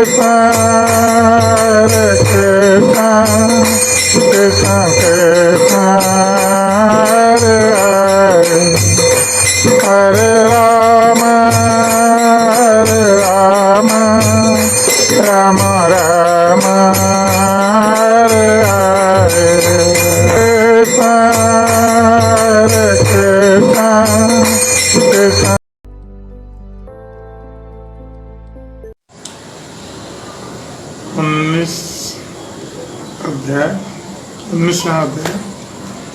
Hare Rama, Rama Rama, Hare Hare, Hare Krishna, Krishna. 19वां अध्याय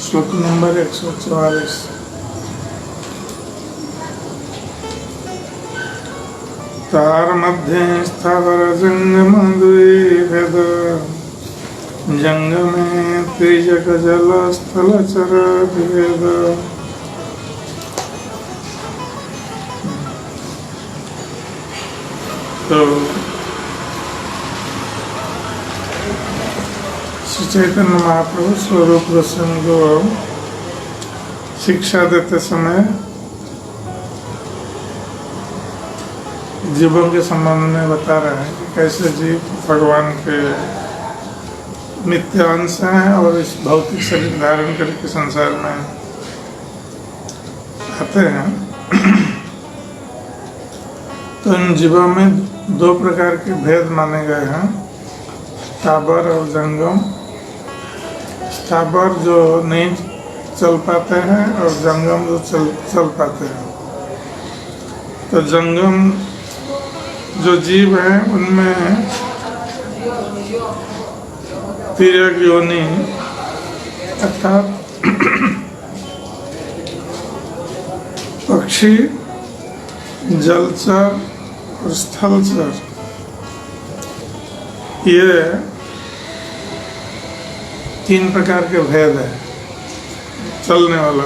श्लोक number 144। तार मध्ये स्थावर जंगम द्विभेद जंगमे त्रिजग जल स्थल चर भेद। तो श्री चैतन्य महाप्रभु स्वरूप गोस्वामी को शिक्षा देते समय जीवों के संबंध में बता रहे हैं कि कैसे जीव भगवान के नित्य अंश हैं और इस भौतिक शरीर धारण करके संसार में आते हैं। तो इन जीवों में दो प्रकार के भेद माने गए हैं, स्थावर और जंगम। स्थावर जो नहीं चल पाते हैं और जंगम जो चल पाते हैं। तो जंगम जो जीव हैं उनमें तिर्यक योनि अर्थात पक्षी, जलचर और स्थलचर, ये 3 प्रकार के भेद है चलने वाला,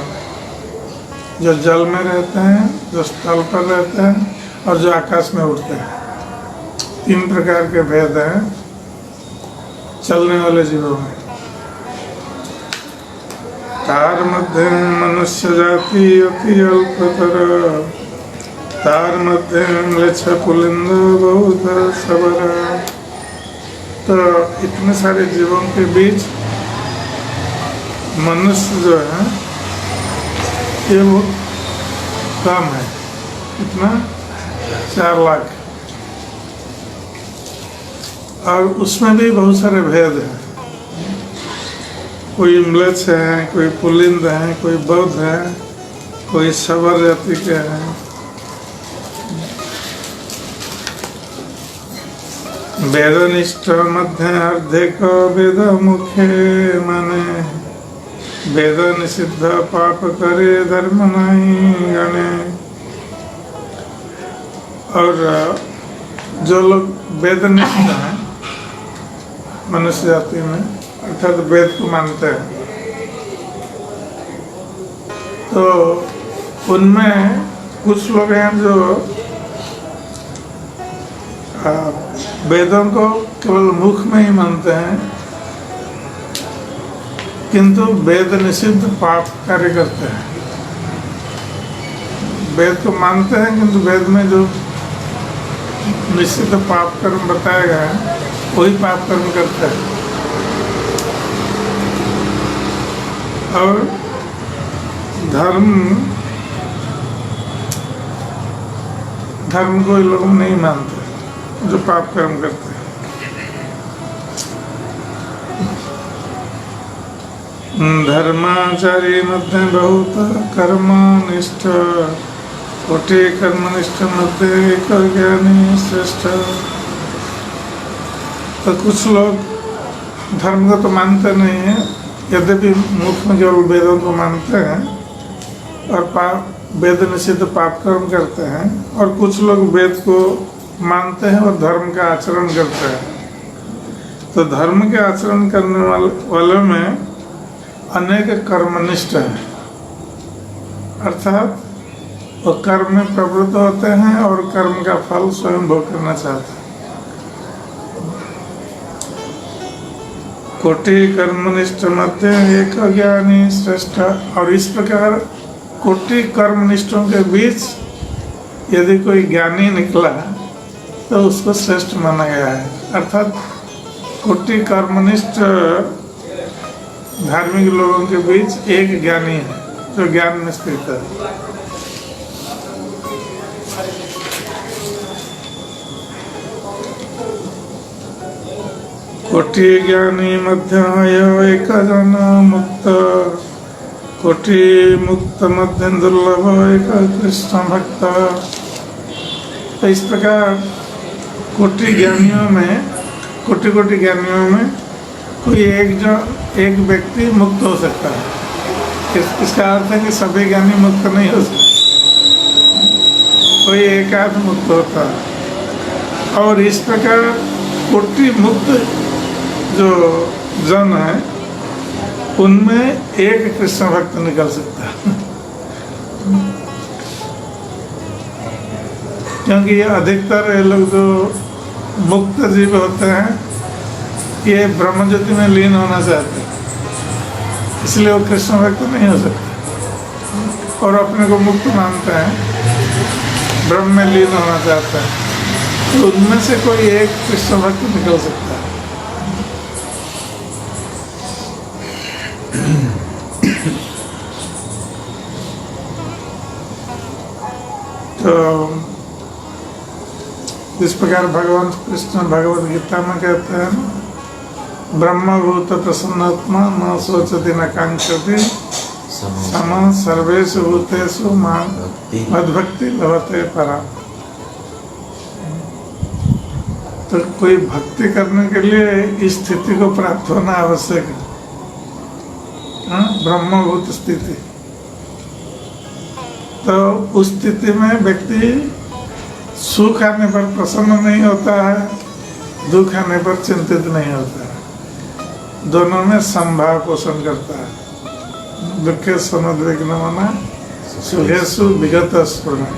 जो जल में रहते हैं, जो स्थल पर रहते हैं और जो आकाश में उड़ते हैं। 3 प्रकार के भेद हैं चलने वाले जीवों में। तार मध्य मनुष्य जाति अति अल्पतर, तार मध्य म्लेच्छ पुलिंद बहुत सबर। तो इतने सारे जीवों के बीच मनुष्य जो है ये वो कम है, इतना 4 लाख, और उसमें भी बहुत सारे भेद हैं। कोई म्लेच्छ है, कोई पुलिंद है, कोई बौद्ध है, कोई सबर जाति के हैं। वेदनिष्ठ मध्य अर्धेक वेद मुखे माने, वेद निषिद्ध पाप करे धर्म नहीं गणे। और जो लोग वेद निष्ठ हैं मनुष्य जाति में, अर्थात वेद को मानते हैं, तो उनमें कुछ लोग हैं जो वेदों को केवल मुख में ही मानते हैं, किंतु वेद निषिद्ध पाप कार्य करते हैं। वेद को मानते हैं किंतु वेद में जो निषिद्ध पाप कर्म बताया गया है वही पाप कर्म करते हैं। और धर्म को ये लोग नहीं मानते जो पाप कर्म करते हैं। धर्माचारी मध्य बहुत कर्मनिष्ठ, कोटि कर्मनिष्ठ मध्य एक ज्ञानी श्रेष्ठ। तो कुछ लोग धर्म को तो मानते नहीं है, यद्यपि मुख में केवल वेदों को मानते हैं और वेद निषिद्ध पाप कर्म करते हैं, और कुछ लोग वेद को मानते हैं और धर्म का आचरण करते हैं। तो धर्म के आचरण करने वालों में अनेक कर्मनिष्ठ हैं, अर्थात वो कर्म में प्रवृत्त होते हैं और कर्म का फल स्वयं भोग करना चाहते हैं। कोटि कर्मनिष्ठ मध्य एक ज्ञानी श्रेष्ठ। और इस प्रकार कोटि कर्मनिष्ठों के बीच यदि कोई ज्ञानी निकला तो उसको श्रेष्ठ माना गया है। अर्थात कोटि कर्मनिष्ठ धार्मिक लोगों के बीच एक ज्ञानी है जो ज्ञान में स्थित है। कोटि ज्ञानी मध्य एक जन मुक्त, कोटि मुक्त मध्य दुर्लभ एक कृष्ण भक्त। तो इस प्रकार कोटि ज्ञानियों में, कोटि कोटि ज्ञानियों में कोई एक व्यक्ति मुक्त हो सकता है। इसका अर्थ है कि सभी ज्ञानी मुक्त नहीं हो सकते, कोई एक आध मुक्त होता है। और इस प्रकार कोटि मुक्त जो जन है उनमें एक कृष्ण भक्त निकल सकता है। क्योंकि ये अधिकतर ये लोग जो मुक्त जीव होते हैं ये ब्रह्म ज्योति में लीन होना चाहते हैं, इसलिए वो कृष्ण भक्त नहीं हो सकते और अपने को मुक्त मानते हैं, ब्रह्म में लीन होना चाहते हैं। तो उनमें से कोई एक कृष्ण भक्त निकल सकता है। तो इस प्रकार भगवान कृष्ण भगवद गीता में कहते हैं, ब्रह्मभूत प्रसन्नात्मा न सोचति न कांक्षति सम सर्वेषु भूतेषु मां मद्भक्ति लभते परा। तो कोई भक्ति करने के लिए इस स्थिति को प्राप्त होना आवश्यक है, ब्रह्मभूत स्थिति। तो उस स्थिति में व्यक्ति सुख आने पर प्रसन्न नहीं होता है, दुख आने पर चिंतित नहीं होता है, दोनों में समभाव पोषण करता है। दुखे समुद्विग्नमना सुखेषु विगत स्फुरण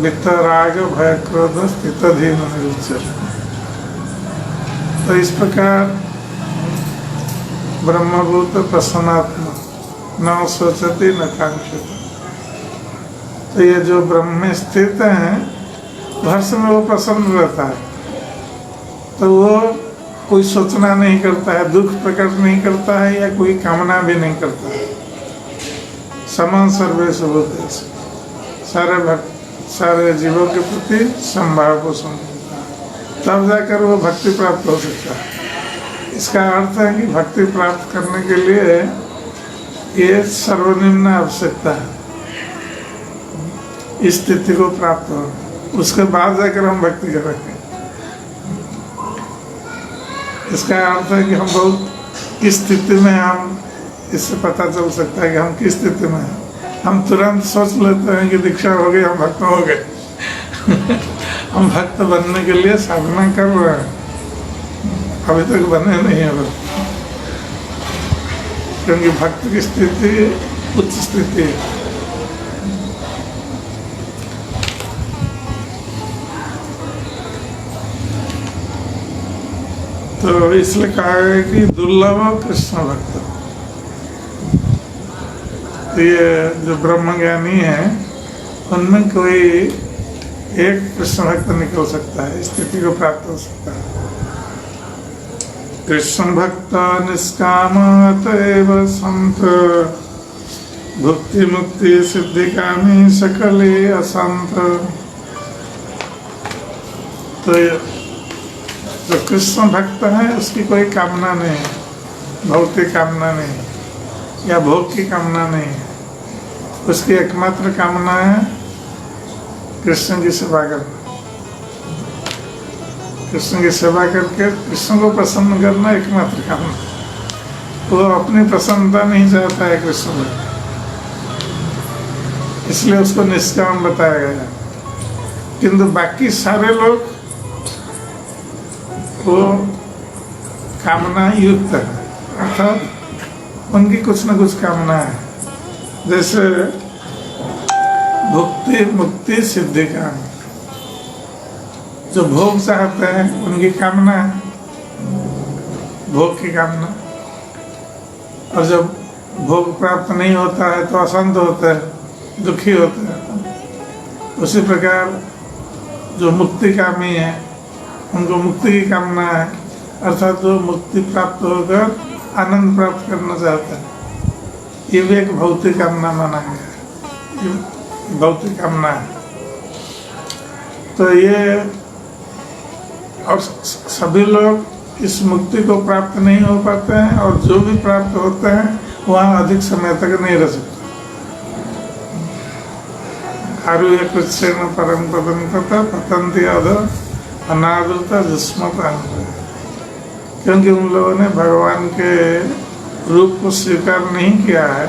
वित्त राग भय क्रोध स्थित धीन निरुच्चर। तो इस प्रकार ब्रह्मभूत प्रसन्नात्मा न सोचती न कांक्षति। तो ये जो ब्रह्म में स्थित हैं हर समय वो प्रसन्न रहता है, तो वो कोई सोचना नहीं करता है, दुख प्रकट नहीं करता है या कोई कामना भी नहीं करता है। समान सर्वेषु भूतेषु, सारे जीवों के प्रति समभाव पोषण करता है, तब जाकर वो भक्ति प्राप्त हो सकता है। इसका अर्थ है कि भक्ति प्राप्त करने के लिए ये सर्वनिम्न आवश्यकता है, इस स्थिति को प्राप्त हो, उसके बाद जाकर हम भक्ति करेंगे। इसका अर्थ है कि हम बहुत किस स्थिति में, हम इससे पता चल सकता है कि हम किस स्थिति में हैं। हम तुरंत सोच लेते हैं कि दीक्षा हो गई, हम भक्त हो गए हम भक्त बनने के लिए साधना कर रहे हैं, अभी तक बने नहीं है भक्त, क्योंकि भक्त की स्थिति उच्च स्थिति है। तो इसलिए कहा है कि दुर्लभ कृष्ण भक्त। तो ये जो ब्रह्मज्ञानी है उनमें कोई एक कृष्ण भक्त निकल सकता है, स्थिति को प्राप्त हो सकता है। कृष्ण भक्त निष्काम अतएव संत, भुक्ति मुक्ति सिद्धि कामी सकले असंत। तो जो कृष्ण भक्त है उसकी कोई कामना नहीं है, भौतिक कामना नहीं या भोग की कामना नहीं है, उसकी एकमात्र कामना है कृष्ण की सेवा करना, कृष्ण की सेवा करके कृष्ण को प्रसन्न करना एकमात्र कामना। वो अपनी प्रसन्नता नहीं चाहता है कृष्ण में, इसलिए उसको निष्काम बताया गया। किंतु बाकी सारे लोग वो कामना युक्त है, अर्थात उनकी कुछ न कुछ कामना है, जैसे भुक्ति मुक्ति सिद्धि का, जो भोग चाहते हैं उनकी कामना है, भोग की कामना। और जब भोग प्राप्त नहीं होता है तो अशांत होते हैं, दुखी होते हैं। उसी प्रकार जो मुक्तिकामी है, उनको मुक्ति की कामना है, अर्थात जो मुक्ति प्राप्त होकर आनंद प्राप्त करना चाहता है, ये भी एक भौतिक कामना माना गया है, ये भौतिक कामना है। तो ये और सभी लोग इस मुक्ति को प्राप्त नहीं हो पाते हैं, और जो भी प्राप्त होते हैं वहाँ अधिक समय तक नहीं रह सकते। आरुह्य कृष्ण परम पदम तथा पतंती अधो अनादृता जिस्मत, क्योंकि उन लोगों ने भगवान के रूप को स्वीकार नहीं किया है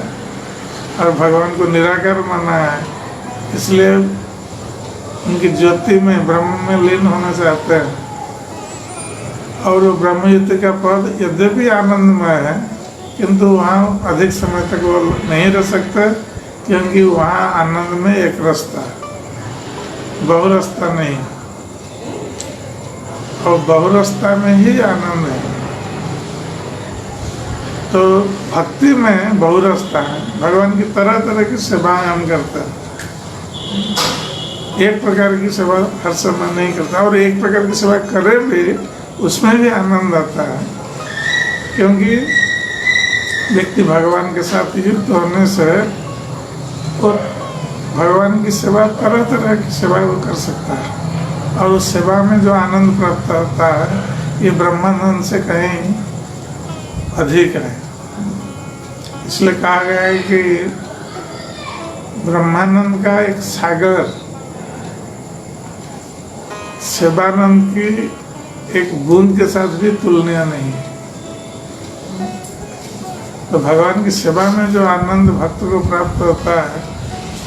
और भगवान को निराकार माना है, इसलिए उनकी ज्योति में ब्रह्म में लीन होना चाहते हैं। और वो ब्रह्मयुति का पद यद्यपि आनंदमय है, किंतु वहाँ अधिक समय तक वो नहीं रह सकते, क्योंकि वहाँ आनंद में एक रास्ता है, बहुरास्ता नहीं, और बहुरास्ता में ही आनंद है। तो भक्ति में बहुरास्ता है, भगवान की तरह तरह की सेवाएं हम करते हैं। एक प्रकार की सेवा हर समय नहीं करता, और एक प्रकार की सेवा करें भी उसमें भी आनंद आता है, क्योंकि व्यक्ति भगवान के साथ युक्त होने से और भगवान की सेवा तरह तरह की सेवा वो कर सकता है, और उस सेवा में जो आनंद प्राप्त होता है ये ब्रह्मानंद से कहीं अधिक है। इसलिए कहा गया है कि ब्रह्मानंद का एक सागर सेवानंद की एक बूंद के साथ भी तुलनीय नहीं है। तो भगवान की सेवा में जो आनंद भक्त को प्राप्त होता है,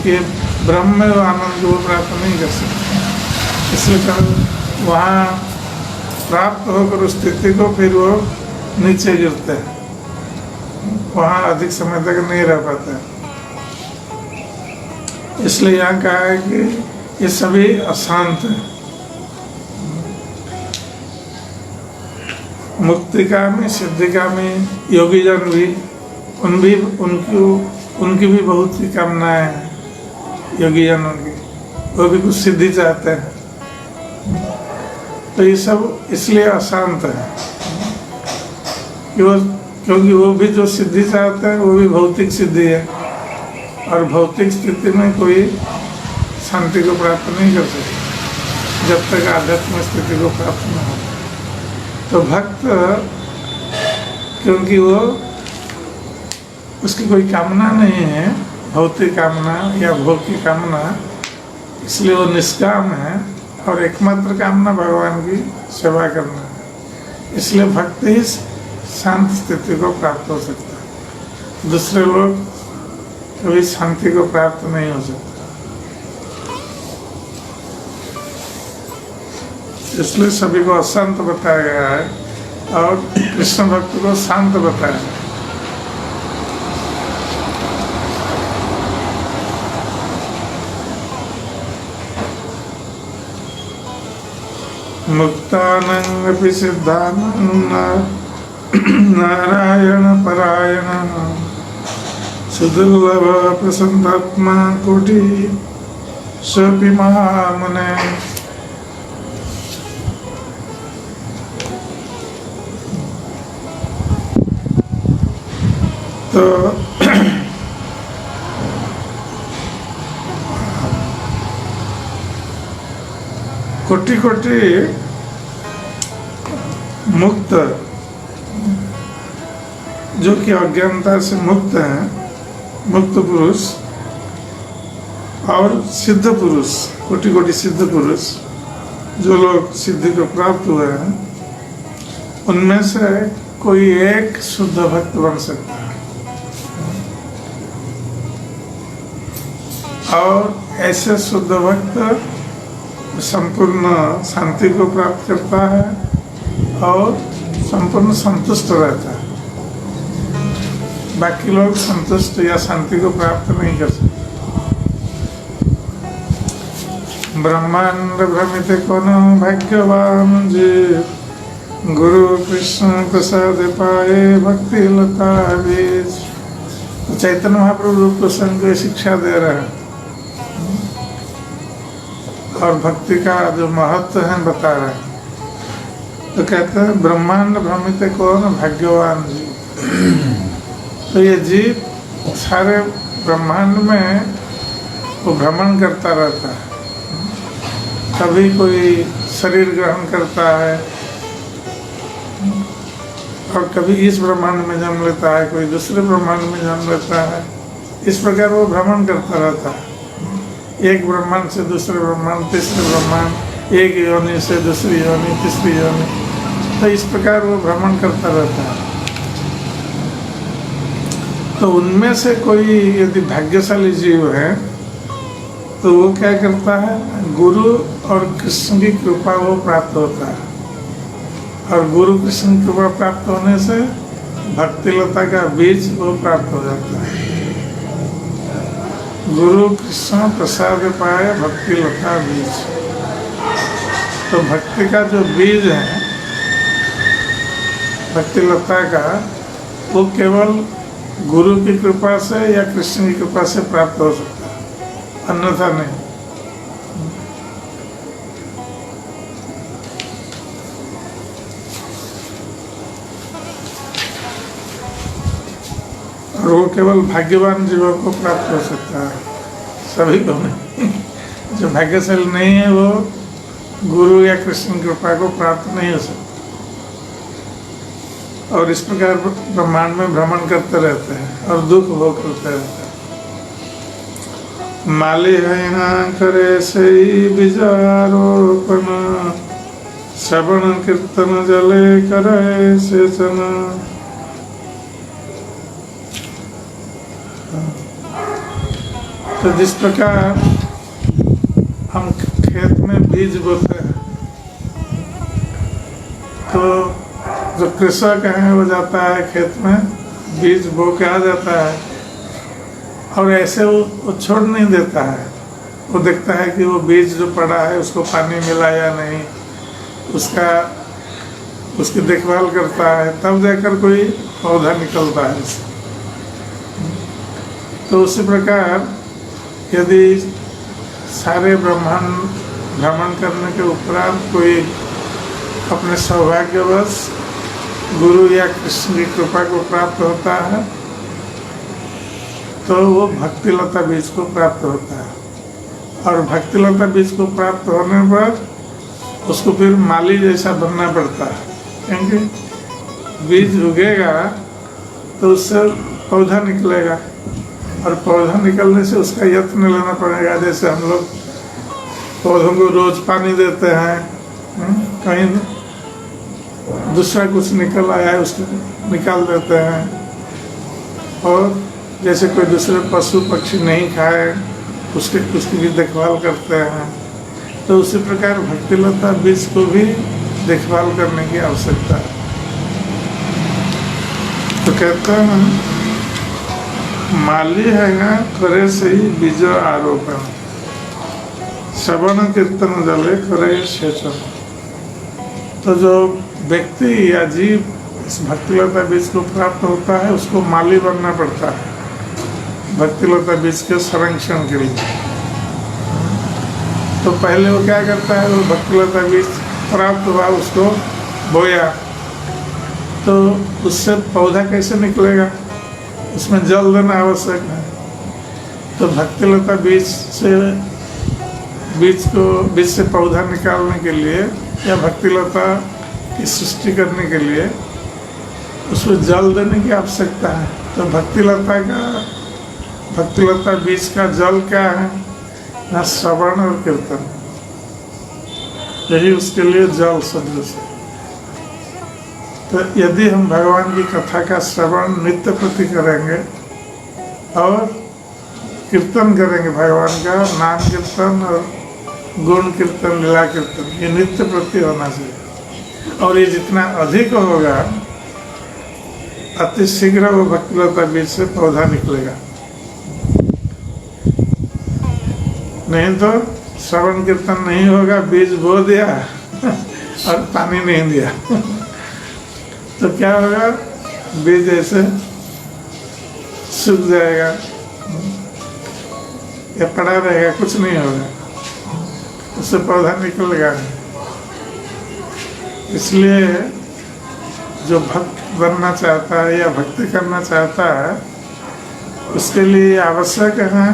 ये ब्रह्म में वो आनंद को प्राप्त नहीं कर सकता। इसलिए वहाँ प्राप्त होकर उस स्थिति को फिर वो नीचे गिरते हैं, वहाँ अधिक समय तक नहीं रह पाते। इसलिए यहाँ कहा है कि ये सभी अशांत हैं। मुक्तिकामी सिद्धिकामी योगी जन भी उनकी भी बहुत सी कामनाएं हैं। योगी जनों की वो भी कुछ सिद्धि चाहते हैं, तो ये सब इसलिए अशांत है क्योंकि वो भी जो सिद्धि चाहते हैं वो भी भौतिक सिद्धि है, और भौतिक स्थिति में कोई शांति को प्राप्त नहीं कर सकता जब तक आध्यात्मिक स्थिति को प्राप्त न हो। तो भक्त क्योंकि वो उसकी कोई कामना नहीं है, भौतिक कामना या भोग की कामना, इसलिए वो निष्काम है, और एकमात्र कामना भगवान की सेवा करना है। इसलिए भक्त ही शांत स्थिति को प्राप्त हो सकता है, दूसरे लोग कभी शांति को प्राप्त नहीं हो सकता। इसलिए सभी को अशांत बताया गया है और कृष्ण भक्त को शांत बताया है। मुक्तानंगपि सिद्धानंद नारायण परायण सुदुर्लभ प्रसन्नात्मा कोटि सोऽपि महामुने। तो कोटि कोटि मुक्त जो कि अज्ञानता से मुक्त हैं, मुक्त पुरुष और सिद्ध पुरुष, कोटि कोटि सिद्ध पुरुष जो लोग सिद्धि को प्राप्त हुए हैं, उनमें से कोई एक शुद्ध भक्त बन सकता है। और ऐसे शुद्ध भक्त संपूर्ण शांति को प्राप्त करता है और संपूर्ण संतुष्ट रहता है। बाकी लोग संतुष्ट या शांति को प्राप्त नहीं कर सकते। ब्रह्मांड भ्रमित कोनो भाग्यवान जी, गुरु कृष्ण प्रसाद पाए भक्ति लता बीज। चैतन्य महाप्रभु रूप गोस्वामी को शिक्षा दे रहे हैं। और भक्ति का जो महत्व है बता रहे हैं। तो कहते हैं ब्रह्मांड भ्रमित कौन भाग्यवान जीव। तो ये जीव सारे ब्रह्मांड में वो भ्रमण करता रहता है। कभी कोई शरीर ग्रहण करता है और कभी इस ब्रह्मांड में जन्म लेता है, कोई दूसरे ब्रह्मांड में जन्म लेता है। इस प्रकार वो भ्रमण करता रहता है, एक ब्रह्मांड से दूसरे ब्रह्मांड, तीसरे ब्रह्मांड, एक योनि से दूसरी योनि, तीसरी योनि। तो इस प्रकार वो भ्रमण करता रहता है। तो उनमें से कोई यदि भाग्यशाली जीव है तो वो क्या करता है, गुरु और कृष्ण की कृपा वो प्राप्त होता है। और गुरु कृष्ण की कृपा प्राप्त होने से भक्तिलता का बीज वो प्राप्त हो जाता है। गुरु कृष्ण प्रसाद पाए भक्तिलता बीज। तो भक्ति का जो बीज है भक्तिलता का, वो केवल गुरु की कृपा से या कृष्ण की कृपा से प्राप्त हो सकता है, अन्यथा नहीं। और वो केवल भाग्यवान जीवों को प्राप्त हो सकता है, सभी को नहीं। जो भाग्यशाली नहीं है वो गुरु या कृष्ण की कृपा को प्राप्त नहीं हो सकता। और इस प्रकार ब्रह्मांड में भ्रमण करते रहते हैं और दुख भोग करते रहते हैं। माली है यहाँ करे सही बीजारोपण, श्रवण कीर्तन जले करे सेचन। तो जिस प्रकार हम खेत में बीज बोते हैं तो जो कृषक है वो जाता है खेत में, बीज बो के आ जाता है और ऐसे वो छोड़ नहीं देता है। वो देखता है कि वो बीज जो पड़ा है उसको पानी मिला या नहीं, उसकी देखभाल करता है, तब जाकर कोई पौधा निकलता है इससे। तो उसी प्रकार यदि सारे ब्रह्मांड भ्रमण करने के उपरांत कोई अपने सौभाग्यवश गुरु या कृष्ण की कृपा को प्राप्त होता है तो वो भक्तिलता बीज को प्राप्त होता है। और भक्तिलता बीज को प्राप्त होने पर उसको फिर माली जैसा बनना पड़ता है, क्योंकि बीज उगेगा तो उससे पौधा निकलेगा और पौधा निकलने से उसका यत्न लेना पड़ेगा। जैसे हम लोग पौधों को रोज पानी देते हैं, कहीं दूसरा कुछ निकल आया है उसको निकाल देते हैं। और जैसे कोई दूसरे पशु पक्षी नहीं खाए उसकी भी देखभाल करते हैं। तो उसी प्रकार भक्तिलता बीज को भी देखभाल करने की आवश्यकता है। तो कहते हैं माली है ना करे सही बीज आरोपण, श्रवण कीर्तन जले करे सेचन। तो जो व्यक्ति या जीव इस भक्तिलता बीज को प्राप्त होता है उसको माली बनना पड़ता है भक्तिलता बीज के संरक्षण के लिए। तो पहले वो क्या करता है, वो भक्तिलता बीज प्राप्त हुआ उसको बोया, तो उससे पौधा कैसे निकलेगा, उसमें जल देना आवश्यक है। तो भक्तिलता बीज से पौधा निकालने के लिए या भक्तिलता की सृष्टि करने के लिए उसमें जल देने की आवश्यकता है। तो भक्तिलता बीज का जल क्या है ना, श्रवण और कीर्तन, यही उसके लिए जल सदृश है। तो यदि हम भगवान की कथा का श्रवण नित्य प्रति करेंगे और कीर्तन करेंगे, भगवान का नाम कीर्तन और गुण कीर्तन, लीला कीर्तन, ये नित्य प्रति होना चाहिए। और ये जितना अधिक होगा अति शीघ्र वो भक्तिलता बीज से पौधा निकलेगा। नहीं तो श्रवण कीर्तन नहीं होगा, बीज बो दिया और पानी नहीं दिया तो क्या होगा, बीज ऐसे सूख जाएगा या पड़ा रहेगा, कुछ नहीं होगा। तो उससे पौधा निकलेगा नहीं। इसलिए जो भक्त बनना चाहता है या भक्ति करना चाहता है, उसके लिए आवश्यक है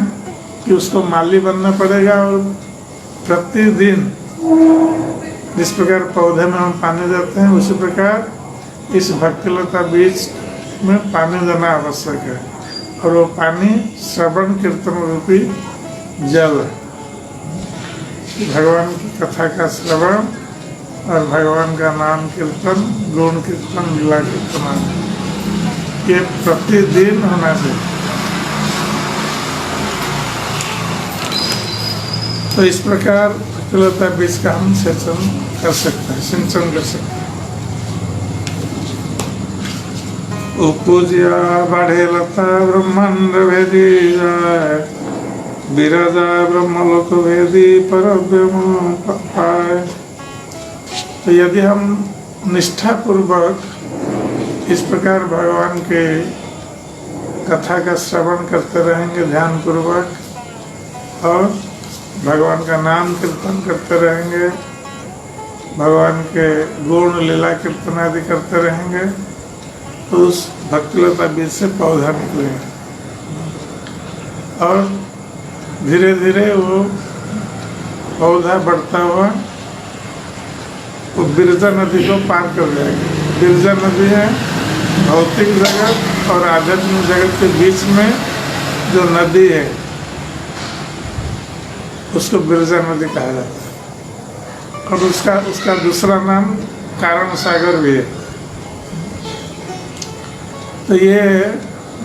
कि उसको माली बनना पड़ेगा। और प्रतिदिन जिस प्रकार पौधे में हम पानी देते हैं, उसी प्रकार इस भक्तिलता बीज में पानी देना आवश्यक है। और वो पानी श्रवण कीर्तन रूपी जल है। भगवान की कथा का श्रवण और भगवान का नाम कीर्तन, गुण कीर्तन, लीला कीर्तन, ये प्रतिदिन होना चाहिए। तो इस प्रकार भक्तिलता बीज का हम सेचन कर सकते हैं, सिंचन कर सकते हैं। उपजिया बढ़े लता ब्रह्मांड भेदी जाए, विराजा ब्रह्मलोक भेदी परब्रह्म पाए। तो यदि हम निष्ठा पूर्वक इस प्रकार भगवान के कथा का श्रवण करते रहेंगे ध्यान पूर्वक, और भगवान का नाम कीर्तन करते रहेंगे, भगवान के गुण लीला कीर्तन आदि करते रहेंगे, तो उस भक्तिलता बीज से पौधा निकलेगा। और धीरे धीरे वो पौधा बढ़ता हुआ वो बिरजा नदी को पार कर जाएगा। बिरजा नदी है भौतिक जगत और आध्यात्मिक जगत के बीच में जो नदी है, उसको बिरजा नदी कहा जाता है। और उसका दूसरा नाम कारण सागर भी है। तो ये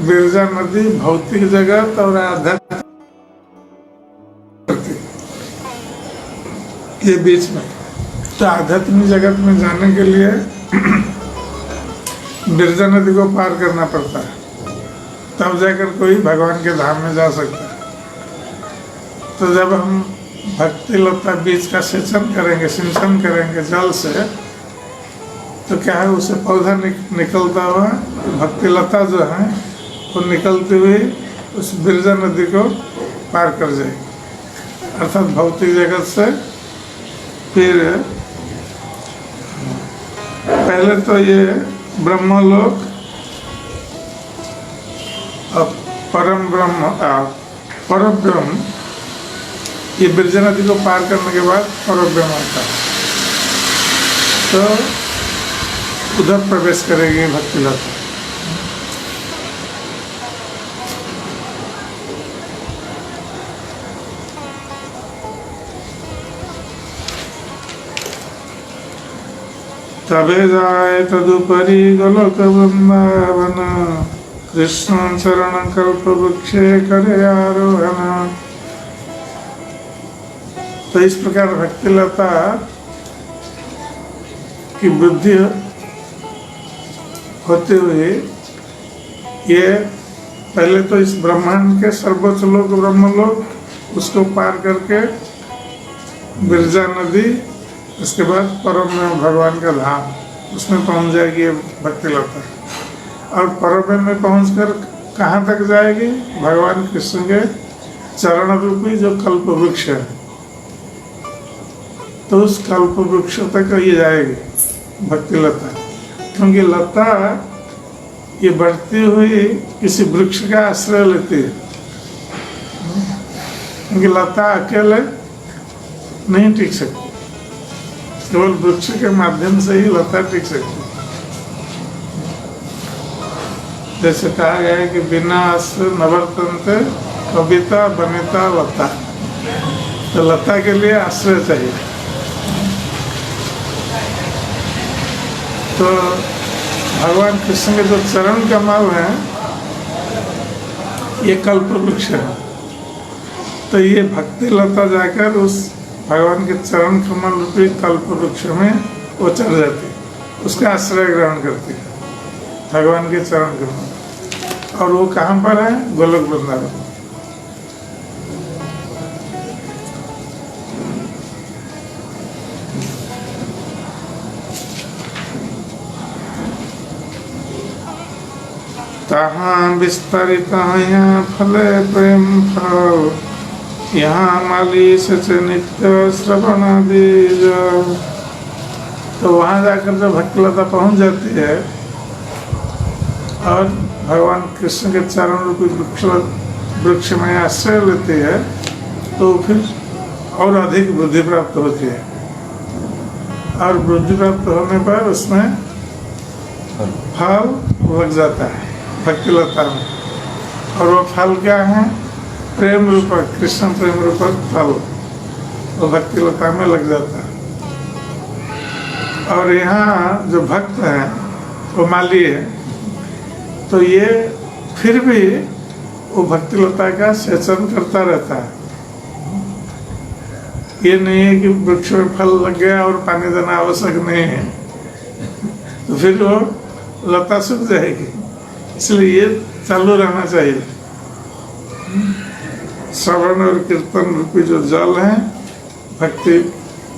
बिरजा नदी भौतिक जगत और आध्यात्मिक के बीच में, तो आध्यात्मिक जगत में जाने के लिए बिरजा नदी को पार करना पड़ता है, तब जाकर कोई भगवान के धाम में जा सकता है। तो जब हम भक्तिलता बीज का सेचन करेंगे, सिंचन करेंगे जल से, तो क्या है, उसे पौधा निकलता हुआ भक्तिलता जो है वो निकलती हुई उस बिरजा नदी को पार कर जाएगी। अर्थात भौतिक जगत से फिर पहले तो ये ब्रह्मलोक और परम ब्रह्म, ये बिरजा नदी को पार करने के बाद परब्रह्म आता है, तो उधर प्रवेश करेगी भक्तिलता। तबे जाए तदुपरि गोलोक वृंदावन, कृष्ण चरण कल्प वृक्षे करे आरोहण। तो इस प्रकार भक्तिलता की वृद्धि होते हुए ये पहले तो इस ब्रह्मांड के सर्वोच्च लोक ब्रह्मलोक, उसको पार करके बिरजा नदी, उसके बाद परम में भगवान का धाम, उसमें पहुंच जाएगी ये भक्तिलता। और परम में पहुंचकर कहाँ तक जाएगी? भगवान कृष्ण के चरण रूपी जो कल्प वृक्ष है, तो उस कल्प वृक्ष तक ये जाएगी भक्तिलता। क्योंकि लता ये बढ़ती हुई किसी वृक्ष का आश्रय लेती है, क्योंकि लता अकेले नहीं टिक सकती, केवल वृक्ष के माध्यम से ही लता टिक सकती है। जैसे कहा गया है कि बिना आश्रय नवर्तन्ते कविता बनिता लता, तो लता के लिए आश्रय चाहिए। तो भगवान कृष्ण के जो चरण कमल हैं, ये कल्प वृक्ष है। तो ये भक्तिलता जाकर उस भगवान के चरण कमल रूपी कल्प वृक्ष में वो चढ़ जाती है, उसका आश्रय ग्रहण करती है, भगवान के चरण कमल। और वो कहाँ पर है? गोलोक वृंदावन। तहाँ विस्तरित फले प्रेम फल, यहाँ माली सच नित्य श्रवणादि, तो वहाँ जाकर जब भक्तिलता पहुँच जाती है और भगवान कृष्ण के चरण रूपी वृक्ष में आश्रय लेती है, तो फिर और अधिक वृद्धि प्राप्त होती है। और वृद्धि प्राप्त होने पर उसमें फल लग जाता है भक्तिलता में। और वो फल क्या है? प्रेम रूपक, कृष्ण प्रेम रूपक फल वो भक्तिलता में लग जाता है। और यहाँ जो भक्त हैं वो माली है, तो ये फिर भी वो भक्तिलता का सेचन करता रहता है। ये नहीं है कि वृक्ष में फल लग गया और पानी देना आवश्यक नहीं है, तो फिर वो लता सूख जाएगी। इसलिए ये चालू रहना चाहिए। श्रवण और कीर्तन रूपी जो जल है भक्ति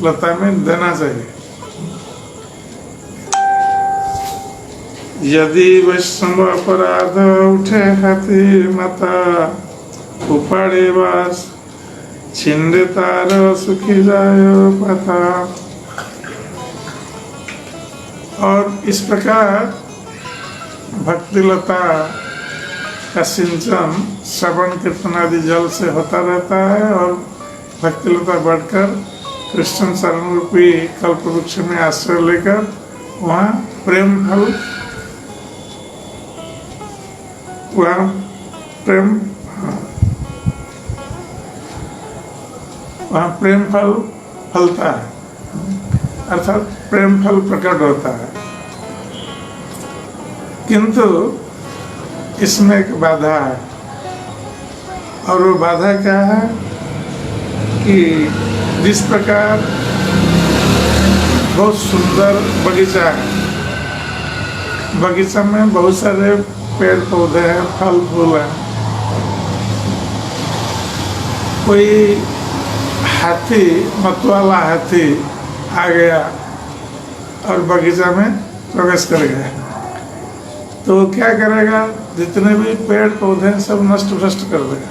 लता में देना चाहिए। यदि वैष्णव अपराध उठे हाथी माता, उपाड़े बास छिंदे तार सुखी जाय पता। और इस प्रकार भक्तिलता का सिंचन श्रवण कीर्तन आदि जल से होता रहता है और भक्तिलता बढ़कर कृष्ण चरण रूपी कल्प वृक्ष में आश्रय लेकर वहाँ प्रेम फल वहाँ प्रेम फल फलता है, अर्थात प्रेम फल प्रकट होता है। किंतु इसमें एक बाधा है, और वो बाधा क्या है कि जिस प्रकार बहुत सुंदर बगीचा है, बगीचा में बहुत सारे पेड़ पौधे हैं, फल फूल हैं, कोई हाथी, मतवाला हाथी आ गया और बगीचा में प्रवेश कर गया, तो क्या करेगा? जितने भी पेड़ पौधे हैं सब नष्ट भ्रष्ट कर देगा।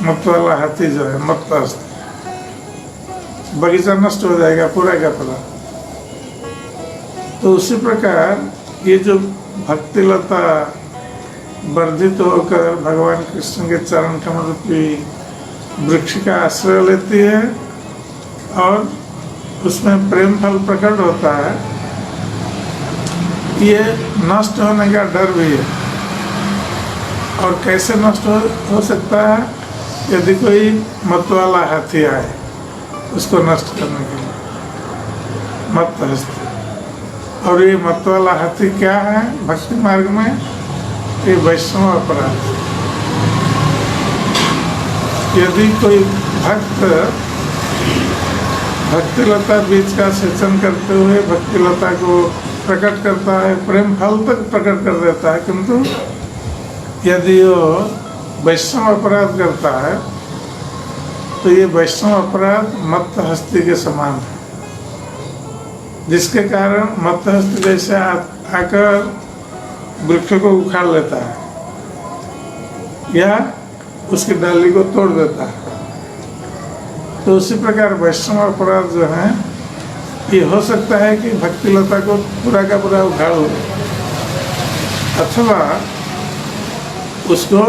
मतवाला हाथी जो है मत्तस्त, बगीचा नष्ट हो जाएगा पूरा का पूरा। तो उसी प्रकार ये जो भक्तिलता वर्धित होकर भगवान कृष्ण के चरण कमल रूपी वृक्ष का आश्रय लेती है और उसमें प्रेम फल प्रकट होता है, ये नष्ट होने का डर भी है। और कैसे नष्ट हो सकता है? यदि कोई मतवाला हाथी आए उसको नष्ट करने के लिए, मत्तहस्त। और ये मतवाला हाथी क्या है भक्ति मार्ग में? ये वैष्णव अपराध। यदि कोई भक्त भक्तिलता बीज का सेचन करते हुए भक्तिलता को प्रकट करता है, प्रेम फल तक प्रकट कर देता है, किंतु यदि वो वैष्णव अपराध करता है तो ये वैष्णव अपराध मत्तहस्ती के समान है, जिसके कारण मत्तहस्ती जैसे आकर वृक्ष को उखाड़ लेता है या उसकी डाली को तोड़ देता है। तो उसी प्रकार वैष्णव अपराध जो है ये हो सकता है कि भक्तिलता को पूरा का पूरा उखाड़ हो अथवा उसको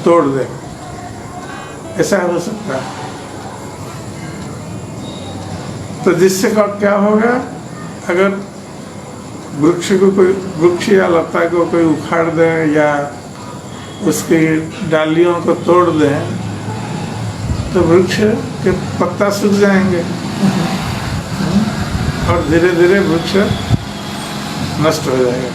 तोड़ दे, ऐसा हो सकता है। तो जिससे क्या होगा? अगर वृक्ष को कोई वृक्ष या लता को कोई उखाड़ दे या उसकी डालियों को तोड़ दे तो वृक्ष के पत्ता सूख जाएंगे और धीरे धीरे वृक्ष नष्ट हो जाएगा।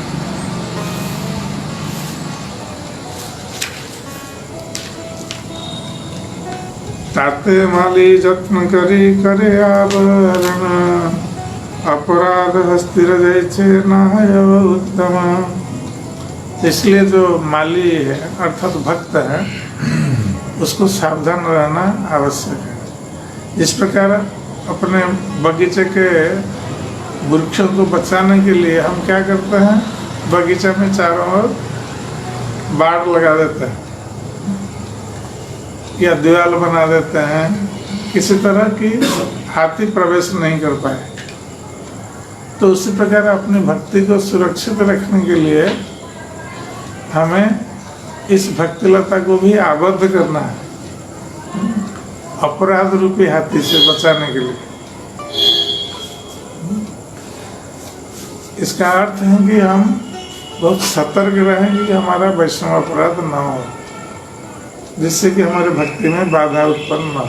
ताते माली जत्न करी करे आवरण, अपराध हस्तिर जैसे नाय उत्तम। इसलिए जो माली है अर्थात भक्त है उसको सावधान रहना आवश्यक है। इस प्रकार अपने बगीचे के वृक्षों को बचाने के लिए हम क्या करते हैं? बगीचा में चारों ओर बाड़ लगा देते हैं या दीवार बना देते हैं, किसी तरह की हाथी प्रवेश नहीं कर पाए। तो उसी प्रकार अपनी भक्ति को सुरक्षित रखने के लिए हमें इस भक्तिलता को भी आबद्ध करना है, अपराध रूपी हाथी से बचाने के लिए। इसका अर्थ है कि हम बहुत सतर्क रहें कि हमारा वैष्णव अपराध न हो, जिससे कि हमारे भक्ति में बाधा उत्पन्न न हो।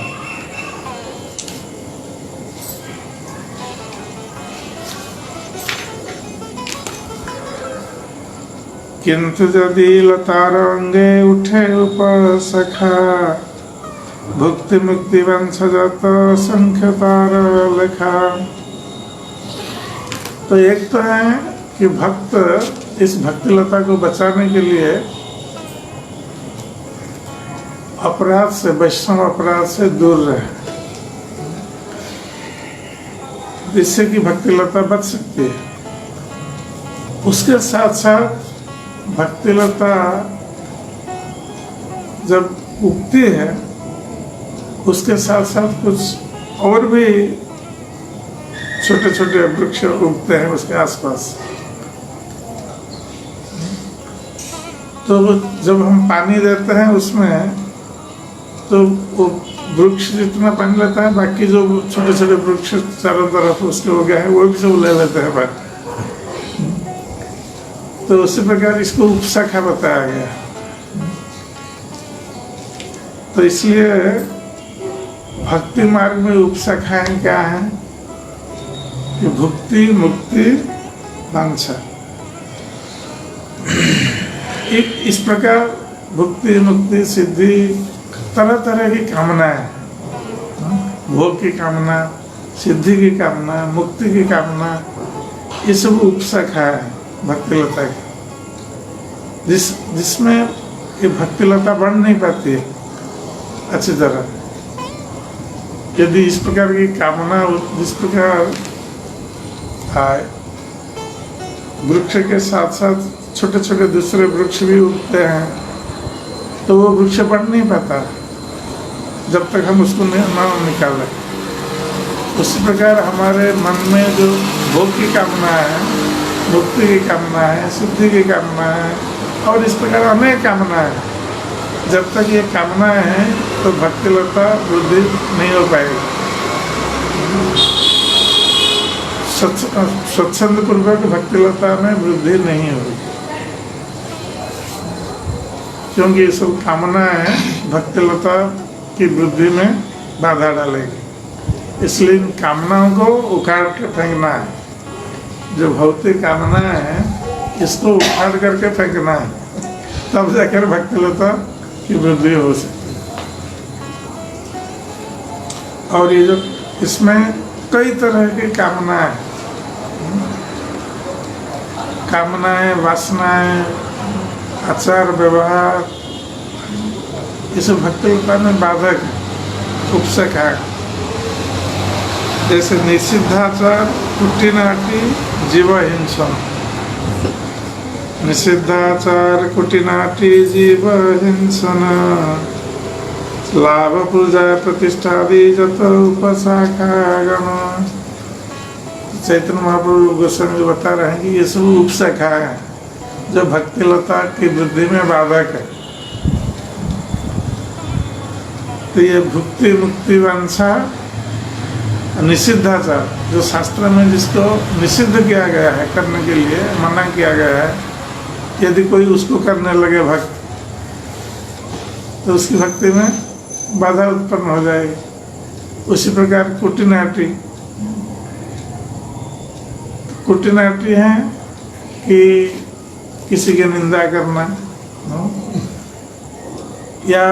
किंतु यदि लतार अंगे उठे उपसखा, भुक्ति मुक्ति वंशजत संख्यतार लेखा। तो एक तो है कि भक्त इस भक्तिलता को बचाने के लिए अपराध से, वैष्णव अपराध से दूर रहे, जिससे कि भक्तिलता बच सकती है। उसके साथ साथ भक्तिलता जब उगती है, उसके साथ साथ कुछ और भी छोटे छोटे वृक्ष उगते हैं उसके आसपास। तो जब हम पानी देते हैं उसमें, तो वो वृक्ष जितना पानी लेता है, बाकी जो छोटे छोटे वृक्ष चारों तरफ उसके हो गए हैं, वो भी सब ले लेते हैं पानी। तो उसी प्रकार इसको उपशाखा बताया गया। तो इसलिए भक्ति मार्ग में उपशाखाएं क्या है कि भुक्ति, मुक्ति, वांछा। इस प्रकार भुक्ति, मुक्ति, सिद्धि, तरह तरह की कामनाएं, भोग की कामना, सिद्धि की कामना, मुक्ति की कामना, ये सब उपशाखा है भक्तिलता की, जिसमें ये भक्तिलता बढ़ नहीं पाती है अच्छी तरह। यदि इस प्रकार की कामना, जिस प्रकार वृक्ष के साथ साथ छोटे छोटे दूसरे वृक्ष भी उगते हैं, तो वो वृक्ष बढ़ नहीं पाता जब तक हम उसको न निकालें। उसी प्रकार हमारे मन में जो भोग की कामना है, मुक्ति की कामना है, सिद्धि की कामना है, और इस प्रकार अनेक कामना है, जब तक ये कामना है तो भक्तिलता वृद्धि नहीं हो पाएगी। स्वच्छंद पूर्वक भक्तिलता में वृद्धि नहीं होगी, क्योंकि ये सब कामनाएं भक्तिलता की वृद्धि में बाधा डालेगी। इसलिए इन कामनाओं को उखाड़ के फेंकना है। जो भौतिक कामनाएं हैं, इसको उखाड़ करके फेंकना है, तब जाकर भक्तिलता की वृद्धि हो सकती है। और ये जो इसमें कई तरह की कामनाएं, वासनाएं, आचार व्यवहार, ये सब भक्तिलता में बाधक उपसक है। जैसे निषिद्धाचार, कुटिनाटी, जीव हिंसन। निषिद्धाचार, कुटिनाटी, जीव हिंसन, लाभ पूजा प्रतिष्ठादि जत उपशाखा गण। चैतन्य महाप्रभु गोस्वामी बता रहे हैं कि ये सब उपशाखा है जो भक्तिलता की वृद्धि में बाधक है। तो ये भुक्ति, मुक्ति, वांछा, निषिद्धाचार, जो शास्त्र में जिसको निषिद्ध किया गया है करने के लिए, मना किया गया है, यदि कोई उसको करने लगे भक्त, तो उसकी भक्ति में बाधा उत्पन्न हो जाएगी। उसी प्रकार कुटिनाटी है कि किसी की निंदा करना, या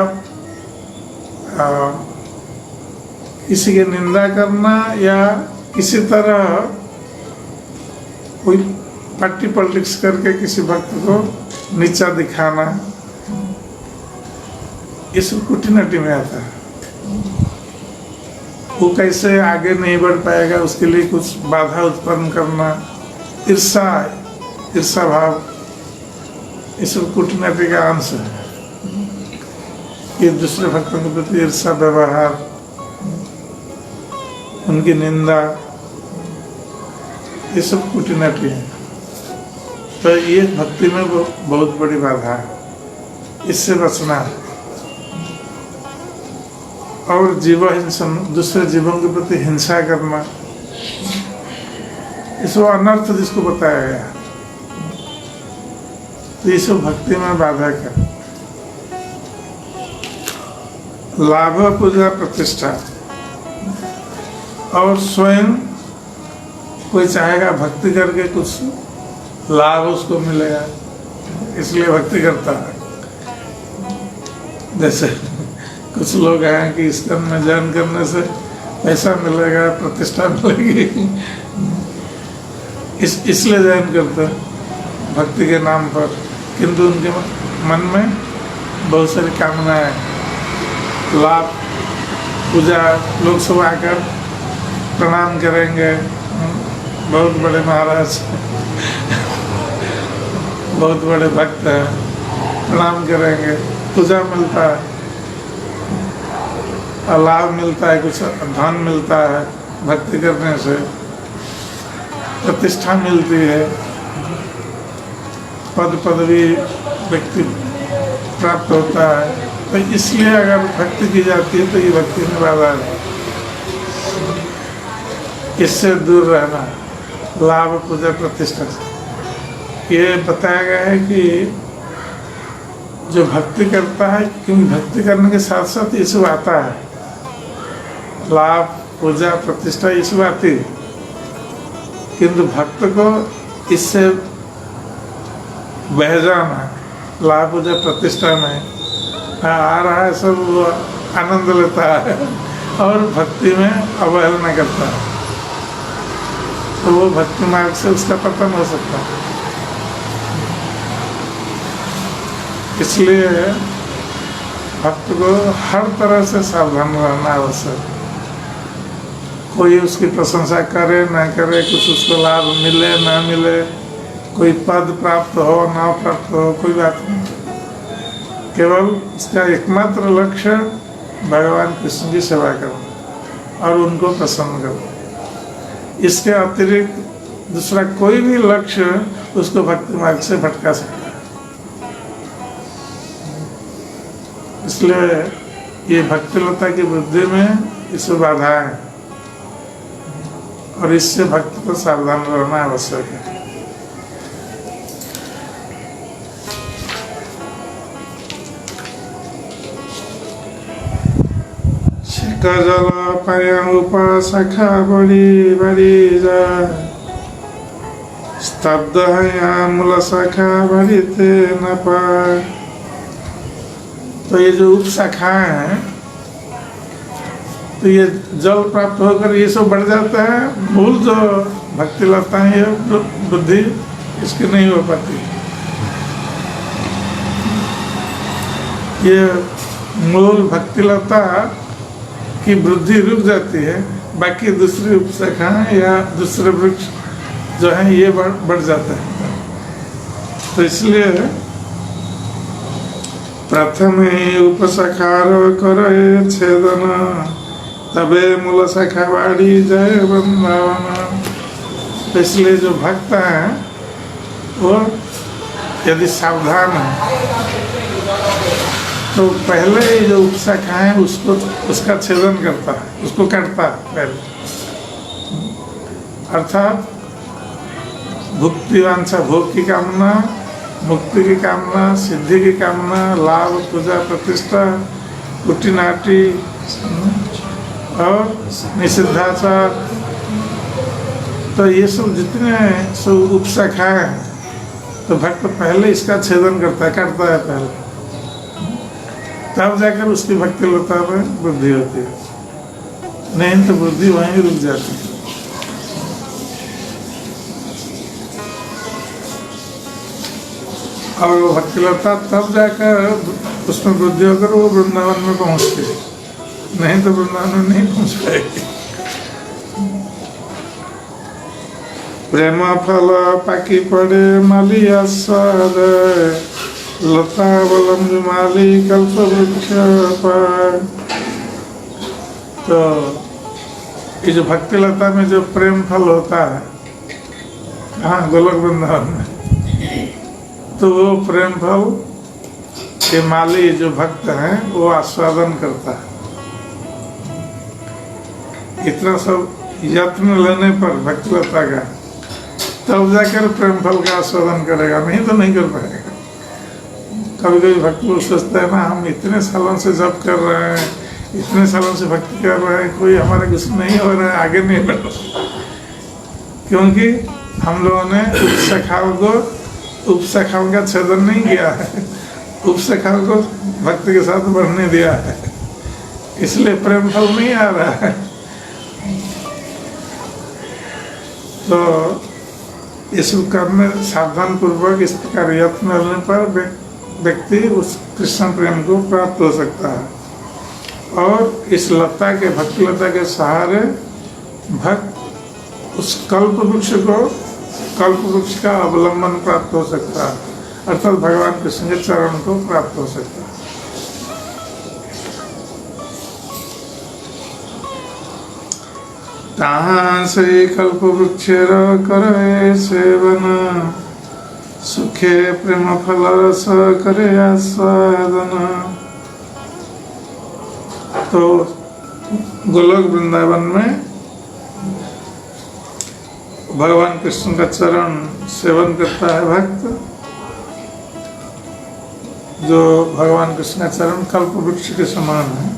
किसी की निंदा करना, या किसी तरह कोई पार्टी पॉलिटिक्स करके किसी भक्त को नीचा दिखाना, ये सब कुटिनाटी में आता है। वो कैसे आगे नहीं बढ़ पाएगा, उसके लिए कुछ बाधा उत्पन्न करना, ईर्षा भाव, ये सब कुटिनाटी का अंश है। कि दूसरे भक्तों के प्रति ईर्ष्या व्यवहार, उनकी निंदा, ये सब कुटिनाटी है। तो ये भक्ति में बहुत बड़ी बाधा है, इससे बचना है। और जीव हिंसन, दूसरे जीवों के प्रति हिंसा करना, इसको अनर्थ जिसको बताया गया, तो ये सब भक्ति में बाधक है। लाभ, पूजा, प्रतिष्ठा, और स्वयं कोई चाहेगा भक्ति करके कुछ लाभ उसको मिलेगा, इसलिए भक्ति करता है। जैसे कुछ लोग हैं कि इस कर्म में जॉइन करने से पैसा मिलेगा, प्रतिष्ठा मिलेगी, इसलिए जॉइन करते हैं भक्ति के नाम पर, किंतु उनके मन में बहुत सारी कामनाएं, लाभ, पूजा, लोग सब आकर प्रणाम करेंगे, बहुत बड़े महाराज बहुत बड़े भक्त हैं, प्रणाम करेंगे, पूजा मिलता है, लाभ मिलता है, कुछ धन मिलता है भक्ति करने से, प्रतिष्ठा मिलती है, पद पदवी व्यक्ति प्राप्त होता है। तो इसलिए अगर भक्ति की जाती है तो ये भक्ति में बाधा है, इससे दूर रहना, लाभ, पूजा, प्रतिष्ठा से। ये बताया गया है कि जो भक्ति करता है, क्योंकि भक्ति करने के साथ साथ ये सब आता है, लाभ, पूजा, प्रतिष्ठा, ये सब आती है, किंतु भक्त को इससे बह जाना, लाभ, पूजा, प्रतिष्ठा में आ रहा है, सब आनंद लेता है और भक्ति में अवहेलना करता है, तो वो भक्ति मार्ग से उसका पतन हो सकता है। इसलिए भक्त को हर तरह से सावधान रहना आवश्यक। कोई उसकी प्रशंसा करे ना करे, कुछ उसको लाभ मिले ना मिले, कोई पद प्राप्त हो ना प्राप्त हो, कोई बात नहीं, केवल इसका एकमात्र लक्ष्य भगवान कृष्ण की सेवा करना और उनको प्रसन्न करना। इसके अतिरिक्त दूसरा कोई भी लक्ष्य उसको भक्ति मार्ग से भटका सकता है। इसलिए ये भक्तिलता की वृद्धि में इससे बाधा है और इससे भक्त को सावधान रहना आवश्यक है। जल पाय उपासखा बड़ी बड़ी जाए, स्तब्ध है मूल शाखा बड़ी थे न पाए। तो ये जो उपशाखाएं हैं, तो ये जल प्राप्त होकर ये सब बढ़ जाता है, मूल जो भक्ति लता है ये बुद्धि इसकी नहीं हो पाती। ये मूल भक्ति लता की वृद्धि रुक जाती है, बाकी दूसरी उपशाखाएं या दूसरे वृक्ष जो हैं ये बढ़ जाता है। तो इसलिए प्रथम ही उपशाखार करे छेदन, तबे मूल शाखा बाड़ी जय वृंदावन। तो इसलिए जो भक्त हैं वो यदि सावधान है तो पहले ही जो उपशाखा है उसका छेदन करता है, उसको काटता है पहले। अर्थात भुक्ति वांछा, भोग की कामना, मुक्ति की कामना, सिद्धि की कामना, लाभ, पूजा, प्रतिष्ठा, कुटिनाटी और निषिद्धाचार, तो ये सब जितने सब उपशाखाएं हैं, तो भक्त पहले इसका छेदन करता है, काटता है पहले, तब जाकर उसकी भक्ति लता में वृद्धि होती है, नहीं तो वृद्धि वहीं रुक जाती है। और वो भक्ति लता तब जाकर उसमें वृद्धि होकर वो वृंदावन में पहुंचती है, नहीं तो वृंदावन में नहीं पहुंच पाएगी। प्रेम फल पाकी पड़े मालिया स्वाद, लतावलंबिमाली कल्पवृक्ष पर। तो ये जो भक्ति लता में जो प्रेम फल होता है, हाँ, गोलक वृंदावन में, तो वो प्रेम फल के माली जो भक्त हैं वो आस्वादन करता है। इतना सब यत्न लेने पर भक्ति लता का, तब जाकर प्रेम फल का आस्वादन करेगा, नहीं तो नहीं कर पाएगा। कभी कभी भक्ति लोग सोचते हैं ना, हम इतने सालों से जप कर रहे हैं, इतने सालों से भक्ति कर रहे हैं, कोई हमारा कुछ नहीं हो रहा है, आगे नहीं बढ़ रहा, क्योंकि हम लोगों ने उपशाखाओं का छेदन नहीं किया है, उपशाखाओं को भक्ति के साथ बढ़ने दिया है, इसलिए प्रेम फल नहीं आ रहा है। तो इस करने सावधान पूर्वक इस प्रकार यत्न करने पर व्यक्ति उस कृष्ण प्रेम को प्राप्त हो सकता है। और इस लता के, भक्ति लता के सहारे भक्त उस कल्प वृक्ष का अवलंबन प्राप्त हो सकता है, अर्थात भगवान कृष्ण के चरण को प्राप्त हो सकता है। ताहाँ से कल्प वृक्षेर करे सेवन, सुखे प्रेम फल रस करे आस्वादन। तो गोलोक वृंदावन में भगवान कृष्ण का चरण सेवन करता है भक्त, जो भगवान कृष्ण का चरण कल्प वृक्ष के समान है,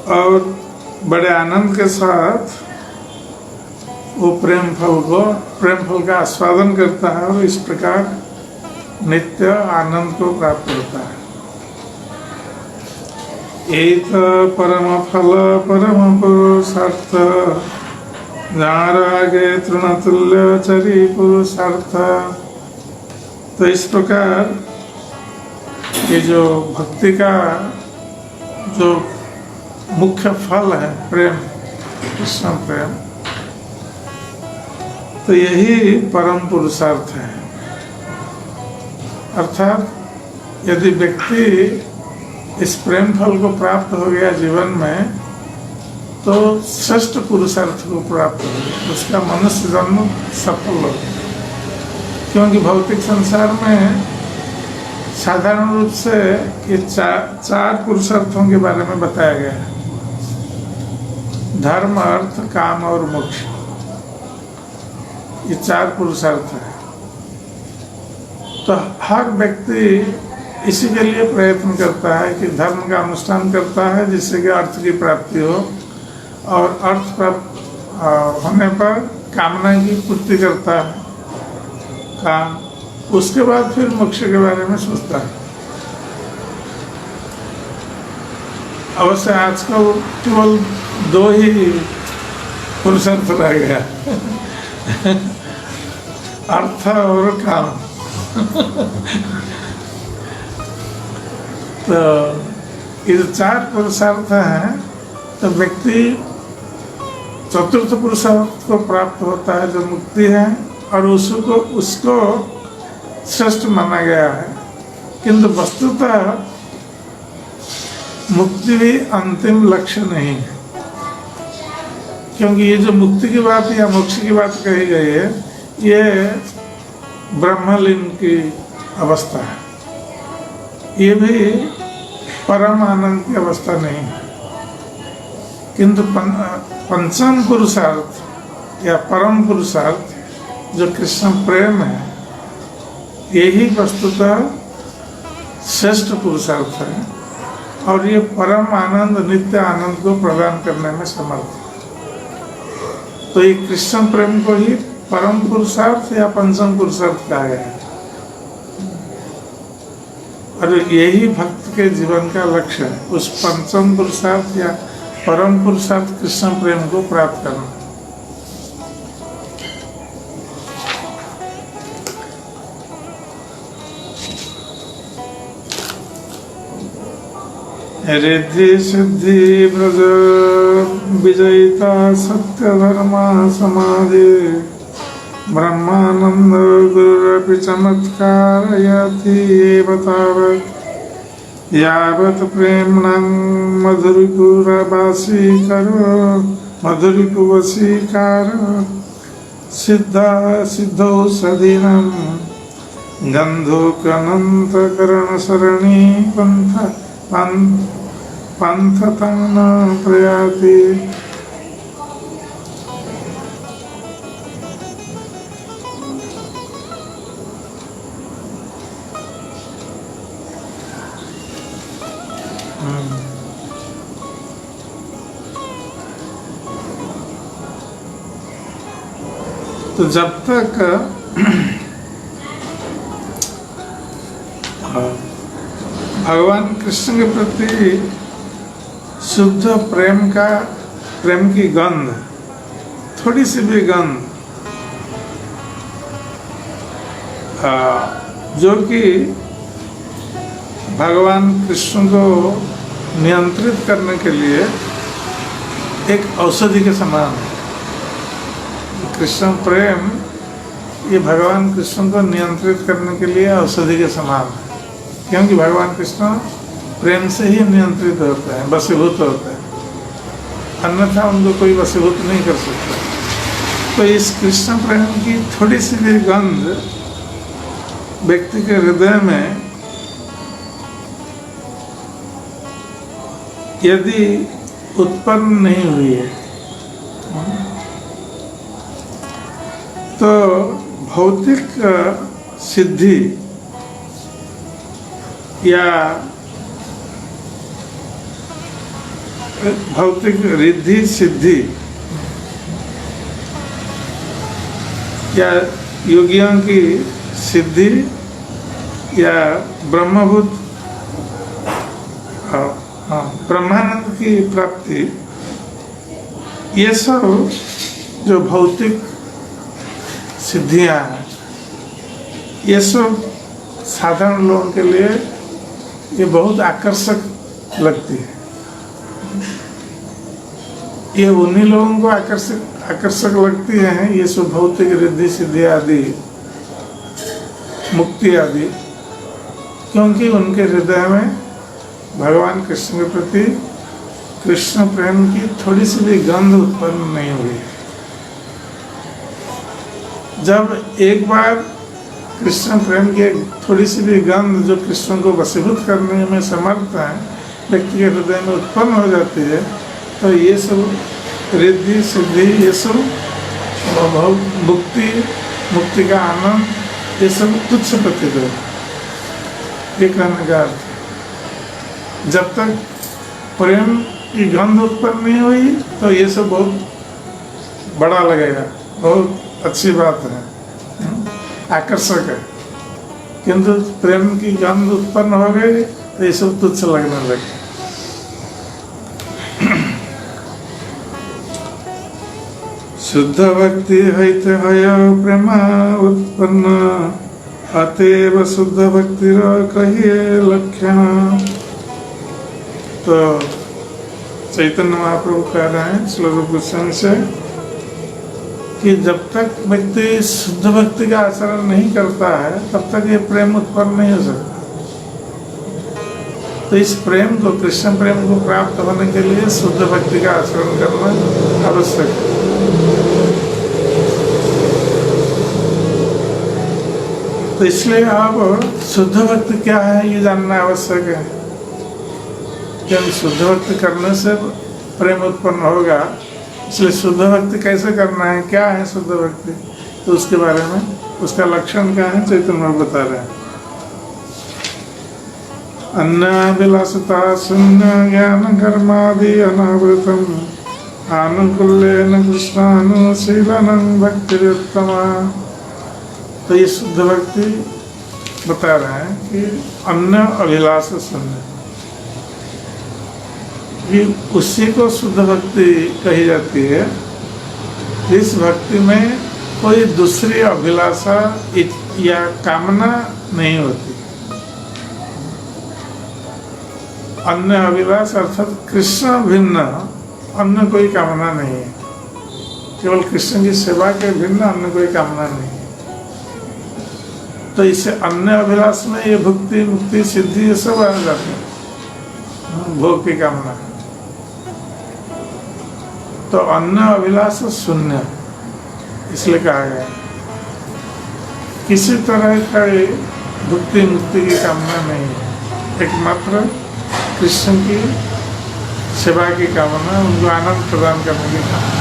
और बड़े आनंद के साथ वो प्रेम फल का आस्वादन करता है, और इस प्रकार नित्य आनंद को प्राप्त होता है। एक परम फल परम पुरुषार्थ, जार आगे तृणतुल्य चरी पुरुषार्थ। तो इस प्रकार ये जो भक्ति का जो मुख्य फल है प्रेम, कृष्ण प्रेम, तो यही परम पुरुषार्थ है। अर्थात यदि व्यक्ति इस प्रेम फल को प्राप्त हो गया जीवन में, तो श्रेष्ठ पुरुषार्थ को प्राप्त हो गया, उसका मनुष्य जन्म सफल हो गया। क्योंकि भौतिक संसार में साधारण रूप से ये चार पुरुषार्थों के बारे में बताया गया है: धर्म, अर्थ, काम और मोक्ष। ये चार पुरुषार्थ है। तो हर व्यक्ति इसी के लिए प्रयत्न करता है कि धर्म का अनुष्ठान करता है जिससे कि अर्थ की प्राप्ति हो, और अर्थ प्राप्त होने पर कामना की पूर्ति करता है काम, उसके बाद फिर मोक्ष के बारे में सोचता है। अवश्य आजकल केवल दो ही पुरुषार्थ रह गया, अर्थ और काम। तो ये जो चार पुरुषार्थ हैं, तो व्यक्ति चतुर्थ पुरुषार्थ को प्राप्त होता है जो मुक्ति है, और उसको श्रेष्ठ माना गया है। किंतु वस्तुतः मुक्ति भी अंतिम लक्ष्य नहीं है, क्योंकि ये जो मुक्ति की बात या मोक्ष की बात कही गई है, ये ब्रह्मलीन की अवस्था है, ये भी परम आनंद की अवस्था नहीं है। किंतु पंचम पुरुषार्थ या परम पुरुषार्थ जो कृष्ण प्रेम है, यही वस्तुतः श्रेष्ठ पुरुषार्थ है, और ये परम आनंद, नित्य आनंद को प्रदान करने में समर्थ है। तो ये कृष्ण प्रेम को ही परम पुरुषार्थ या पंचम पुरुषार्थ कहा गया है, और यही भक्त के जीवन का लक्ष्य है, उस पंचम पुरुषार्थ या परम पुरुषार्थ कृष्ण प्रेम को प्राप्त करना। रिद्धि सिद्धि ब्रज विजयिता सत्य धर्मा समाधि, ब्रह्मानंद गुरुरपि चमत्कारयति एव तावत् यावत् प्रेम्णं मधुरिपुवशीकारो सिद्धौ सदीनं गन्धोकनन्तकरणसरणी पंथतं न प्रयाति। तो जब तक भगवान कृष्ण के प्रति शुद्ध प्रेम की गंध, थोड़ी सी भी गंध जो कि भगवान कृष्ण को नियंत्रित करने के लिए एक औषधि के समान है। कृष्ण प्रेम ये भगवान कृष्ण को नियंत्रित करने के लिए औषधि के समान है, क्योंकि भगवान कृष्ण प्रेम से ही नियंत्रित होते हैं, वशीभूत होते हैं, अन्यथा उनको कोई वशीभूत नहीं कर सकता। तो इस कृष्ण प्रेम की थोड़ी सी भी गंध व्यक्ति के हृदय में यदि उत्पन्न नहीं हुई है तो भौतिक सिद्धि या भौतिक रिद्धि सिद्धि या योगियों की सिद्धि या ब्रह्मानंद की प्राप्ति, ये सब जो भौतिक सिद्धियां हैं, ये सब साधारण लोगों के लिए ये बहुत आकर्षक लगती है। ये उन्हीं लोगों को आकर्षक लगती है, ये सब भौतिक रिद्धि सिद्धि आदि, मुक्ति आदि, क्योंकि उनके हृदय में भगवान कृष्ण के प्रति कृष्ण प्रेम की थोड़ी सी भी गंध उत्पन्न नहीं हुई। जब एक बार कृष्ण प्रेम की थोड़ी सी भी गंध जो कृष्ण को वशीभूत करने में समर्थ है व्यक्ति के हृदय में उत्पन्न हो जाती है, तो ये सब रिद्धि सिद्धि, ये सब मुक्ति का आनंद, ये सब तुच्छ प्रतीत है। ये कहने का अर्थ, जब तक प्रेम की गंध उत्पन्न नहीं हुई तो ये सब बहुत बड़ा लगेगा, बहुत अच्छी बात है, आकर्षक है। किंतु प्रेम की गंध उत्पन्न हो गई तो ये सब तुच्छ लगने लगे। शुद्ध भक्ति हईते हय प्रेम उत्पन्न अतएव शुद्ध भक्ति कहिए लक्षण। तो चैतन्य महाप्रभु कह रहे हैं श्लोक गोस्वामी से कि जब तक व्यक्ति शुद्ध भक्ति का आचरण नहीं करता है तब तक ये प्रेम उत्पन्न नहीं हो सकता। तो इस प्रेम को, कृष्ण प्रेम को प्राप्त होने के लिए शुद्ध भक्ति का आचरण करना आवश्यक है। तो इसलिए अब शुद्ध भक्ति क्या है ये जानना आवश्यक है। क्योंकि शुद्ध भक्ति करने से प्रेम उत्पन्न होगा, इसलिए शुद्ध भक्ति कैसे करना है, क्या है शुद्ध भक्ति, तो उसके बारे में, उसका लक्षण क्या है चैतन्य बता रहे हैं। अन्नाभिलाषता शून्य ज्ञान कर्मादि अनावृतम आनुकूल्येन कृष्णानुशीलनं भक्तिरुत्तमा। तो ये शुद्ध भक्ति बता रहे हैं कि अन्य अभिलाष शून्य, उसी को शुद्ध भक्ति कही जाती है। इस भक्ति में कोई दूसरी अभिलाषा या कामना नहीं होती। अन्य अभिलाष अर्थात कृष्ण भिन्न अन्य कोई कामना नहीं है। केवल कृष्ण की सेवा के भिन्न अन्य कोई कामना नहीं। तो इससे अन्य अभिलाष में ये भुक्ति मुक्ति सिद्धि ये सब आ जाते हैं, भोग की कामना। तो अन्य अभिलाष शून्य इसलिए कहा गया। किसी तरह का भुक्ति मुक्ति की कामना नहीं है, एकमात्र कृष्ण की सेवा की कामना, उनको आनंद प्रदान करने की कामना,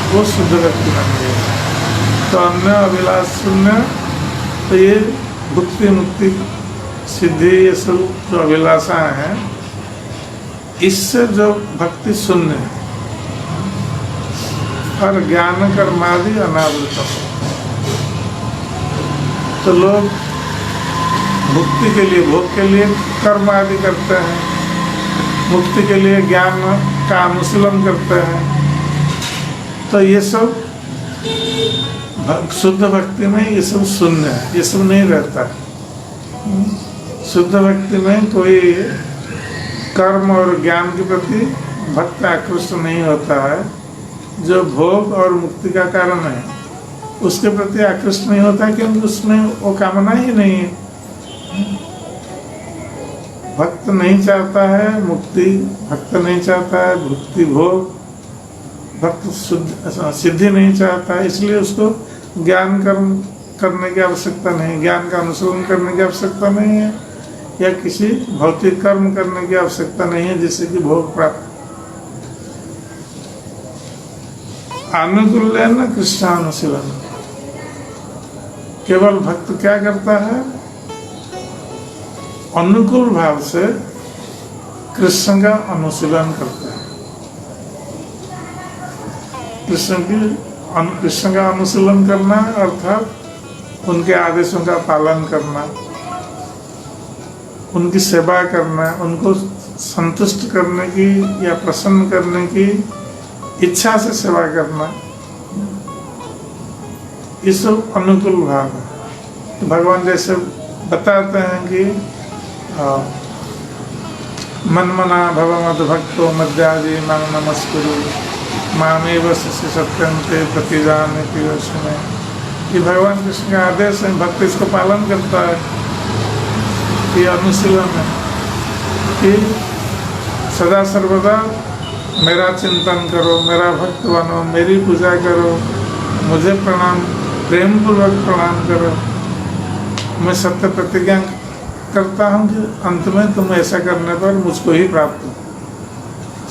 वो शुद्ध व्यक्ति बन गए। तो अन्य अभिलाष शून्य, तो ये भुक्ति मुक्ति सिद्धि ये सब जो अभिलाषाएं हैं, इससे जो भक्ति शून्य है और ज्ञान कर्मादि अनावृत। तो लोग मुक्ति के लिए, भोग के लिए कर्म आदि करते हैं, मुक्ति के लिए ज्ञान का अनुशीलन करते हैं। तो ये सब शुद्ध भक्ति में ये सब शून्य है, ये सब नहीं रहता है। शुद्ध भक्ति में कोई कर्म और ज्ञान के प्रति भक्त आकृष्ट नहीं होता है। जो भोग और मुक्ति का कारण है उसके प्रति आकृष्ट नहीं होता है, क्योंकि उसमें वो कामना ही नहीं है। भक्त नहीं चाहता है मुक्ति, भक्त नहीं चाहता है भक्ति भोग, भक्त शुद्ध सिद्धि नहीं चाहता है, इसलिए उसको ज्ञान कर्म करने की आवश्यकता नहीं, ज्ञान का अनुसरण करने की आवश्यकता नहीं है, या किसी भौतिक कर्म करने की आवश्यकता नहीं है जिससे कि भोग प्राप्त। अनुकूल्य न कृष्णानुशीलन, केवल भक्त क्या करता है, अनुकूल भाव से कृष्ण का अनुशीलन करता है। कृष्ण का अनुशीलन करना अर्थात उनके आदेशों का पालन करना, उनकी सेवा करना, उनको संतुष्ट करने की या प्रसन्न करने की इच्छा से सेवा करना, ये सब अनुकूल भाव है। तो भगवान जैसे बताते हैं कि मन्मना भव मद भक्तो मद्याजी मां नमस्कुरु मामेव शिष्य सत्यंते प्रतिजानति में। ये भगवान कृष्ण का आदेश है, भक्त इसको पालन करता है। ये अनुशीलन है कि सदा सर्वदा मेरा चिंतन करो, मेरा भक्त बनो, मेरी पूजा करो, मुझे प्रणाम, प्रेम पूर्वक प्रणाम करो। मैं सत्य प्रतिज्ञा करता हूँ कि अंत में तुम ऐसा करने पर मुझको ही प्राप्त हो।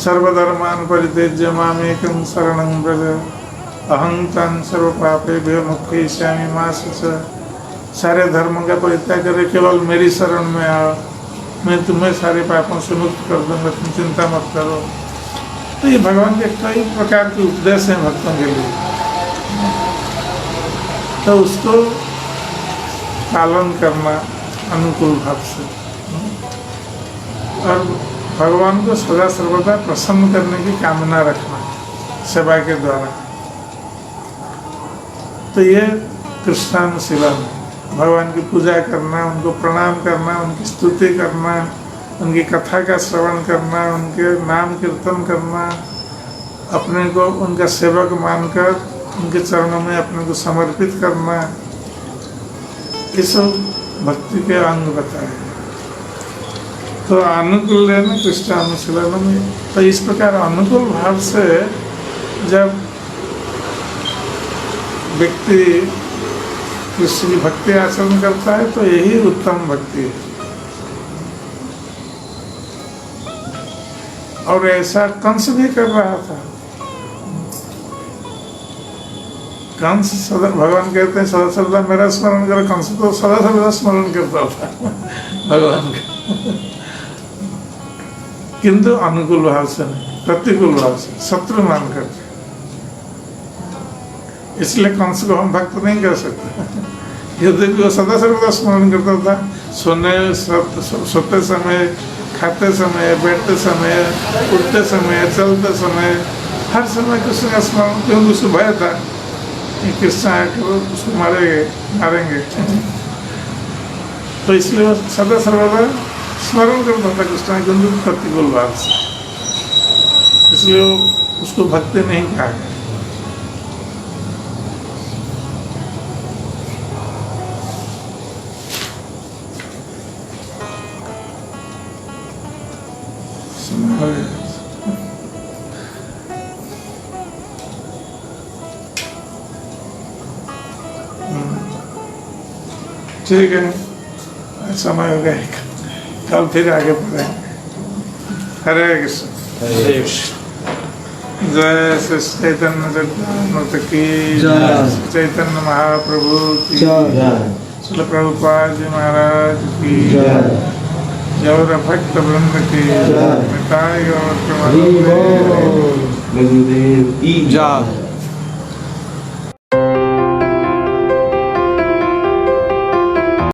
सर्वधर्मान परित्यज्य मामेकं शरणं व्रज अहं तं सर्व पापेभ्यो मोक्षयिष्यामि मा शुचः। सारे धर्म का परित्याग करे, केवल मेरी शरण में आओ, मैं तुम्हें सारे पापों से मुक्त कर दूंगा, तुम चिंता मत करो। तो ये भगवान के कई प्रकार के उपदेश हैं भक्तों के लिए, तो उसको पालन करना अनुकूल भाव से, और भगवान को सदा सर्वदा प्रसन्न करने की कामना रखना सेवा के द्वारा। तो ये कृष्णानुशीलन, भगवान की पूजा करना, उनको प्रणाम करना, उनकी स्तुति करना, उनकी कथा का श्रवण करना, उनके नाम कीर्तन करना, अपने को उनका सेवक मानकर उनके चरणों में अपने को समर्पित करना, ये सब भक्ति के अंग बताए। तो अनुकूल है ना कृष्णानुशीलन में। तो इस प्रकार अनुकूल भाव से जब व्यक्ति कृष्ण की भक्ति आचरण करता है तो यही उत्तम भक्ति है। और ऐसा कंस भी कर रहा था। कंस सदा, भगवान कहते हैं सदा सर्वदा मेरा स्मरण करो, कंस तो सदा सर्वदा स्मरण करता था भगवान का, किंतु अनुकूल भाव से नहीं, प्रतिकूल भाव से, शत्रु मान करके। इसलिए कंस को हम भक्त नहीं कर सकते। यदि वो सदा सर्वदा स्मरण करता था, सोते समय, खाते समय, बैठते समय, उठते समय, चलते समय, हर समय कृष्ण का स्मरण, क्योंकि उसको भय था कृष्ण आकर उसको मारेंगे। तो इसलिए वो सदा सर्वदा स्मरण करता था कृष्ण के प्रतिकूल भाव से, इसलिए वो उसको भक्ति नहीं कहा गया। हो गया। ठीक है, समय हो गया, कल फिर आगे बढ़ेंगे। हरे कृष्ण। जय श्री चैतन्य चरितामृत की जय, श्री चैतन्य महाप्रभु की जय, श्रील प्रभुपाद जी महाराज की जय, गौर भक्त वृंद की जय, निताई गौर प्रेमानंद गुरुदेव की जय।